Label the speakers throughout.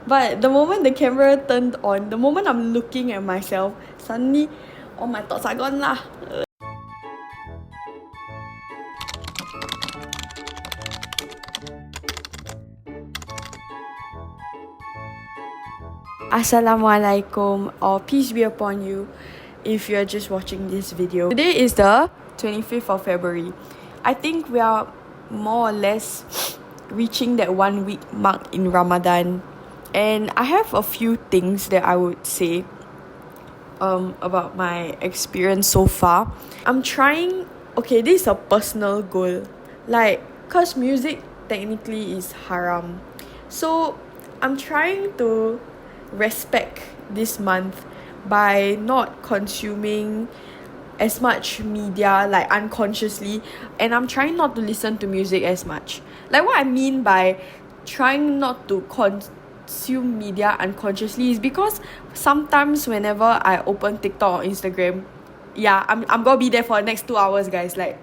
Speaker 1: But the moment the camera turned on, the moment I'm looking at myself, suddenly all my thoughts are gone lah. Assalamualaikum, or peace be upon you if you're just watching this video. Today is the 25th of February. I think we are more or less reaching that 1 week mark in Ramadan, and I have a few things that I would say about my experience so far. I'm trying, okay, this is a personal goal, like, cause music technically is haram, so I'm trying to respect this month by not consuming as much media, like, unconsciously, and I'm trying not to listen to music as much. Like, what I mean by trying not to consume media unconsciously is because sometimes whenever I open TikTok or Instagram, yeah, I'm gonna be there for the next 2 hours, guys. Like,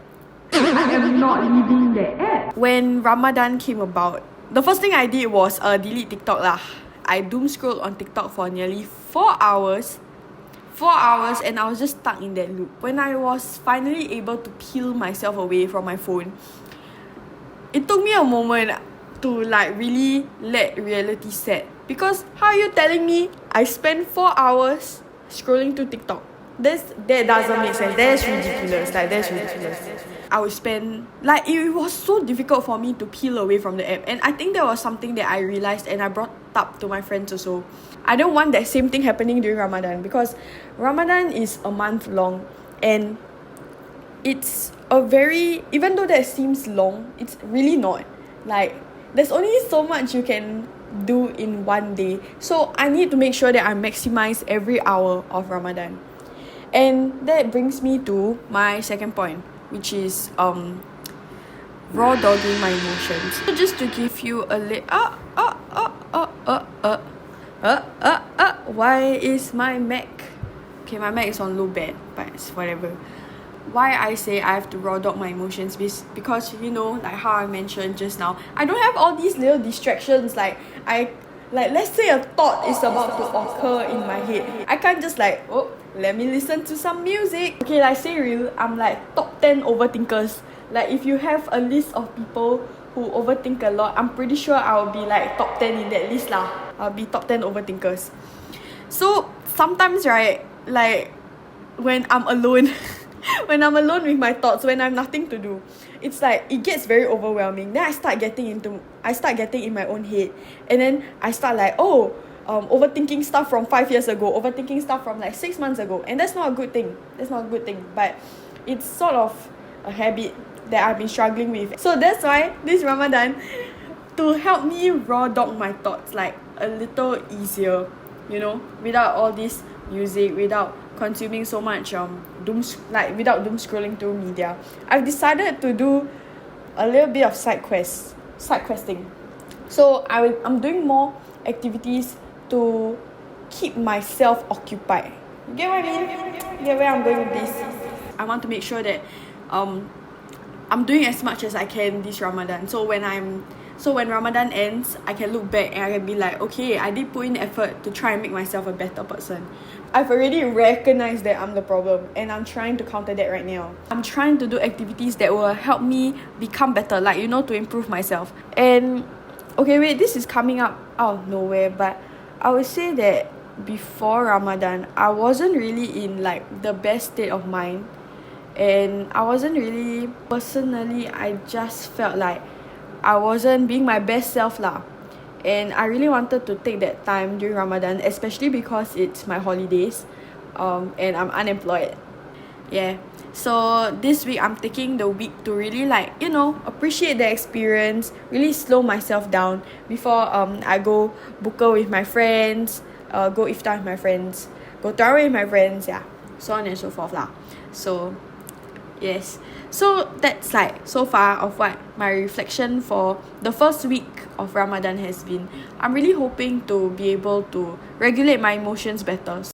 Speaker 1: I am not leaving the app. When Ramadan came about, the first thing I did was delete TikTok lah. I doom scrolled on TikTok for nearly 4 hours. 4 hours, and I was just stuck in that loop. When I was finally able to peel myself away from my phone, it took me a moment to, like, really let reality set. Because how are you telling me I spent 4 hours scrolling to TikTok? That doesn't make sense. That's ridiculous. Like, that's ridiculous. I would spend, like, it was so difficult for me to peel away from the app, and I think that was something that I realised and I brought up to my friends also. I don't want that same thing happening during Ramadan, because Ramadan is a month long, and it's a very, even though that seems long, it's really not. Like, there's only so much you can do in one day, so I need to make sure that I maximize every hour of Ramadan. And that brings me to my second point, which is raw dogging my emotions. So just to give you a why is my Mac? Okay, my Mac is on low bat, but it's whatever. Why I say I have to raw dog my emotions because, you know, like how I mentioned just now, I don't have all these little distractions. Like, let's say a thought is about to occur in my head, I can't just like, oh, let me listen to some music. Okay, like, say real, I'm like top 10 overthinkers. Like, if you have a list of people who overthink a lot, I'm pretty sure I'll be like top 10 in that list lah. I'll be top 10 overthinkers. So sometimes, right, like, when I'm alone when I'm alone with my thoughts, when I have nothing to do, it's like, it gets very overwhelming. Then I start getting in my own head, and then I start like, overthinking stuff from 5 years ago, overthinking stuff from like 6 months ago, and that's not a good thing. But it's sort of a habit that I've been struggling with. So that's why this Ramadan, to help me raw dog my thoughts like a little easier, you know, without all this music, without consuming so much without doom scrolling through media, I've decided to do a little bit of side questing. So I'm doing more activities to keep myself occupied. You get what I mean? You get where I'm going with this? I want to make sure that I'm doing as much as I can this Ramadan. So when Ramadan ends, I can look back and I can be like, okay, I did put in effort to try and make myself a better person. I've already recognized that I'm the problem, and I'm trying to counter that right now. I'm trying to do activities that will help me become better, like, you know, to improve myself. And okay, wait, this is coming up out of nowhere, but I would say that before Ramadan, I wasn't really in like the best state of mind, and I wasn't really, personally, I just felt like I wasn't being my best self lah. And I really wanted to take that time during Ramadan, especially because it's my holidays, and I'm unemployed. Yeah. So this week, I'm taking the week to really, like, you know, appreciate the experience, really slow myself down before I go buka with my friends, go iftar with my friends, go tarawih with my friends, yeah, so on and so forth lah. So yes, so that's like so far of what my reflection for the first week of Ramadan has been. I'm really hoping to be able to regulate my emotions better.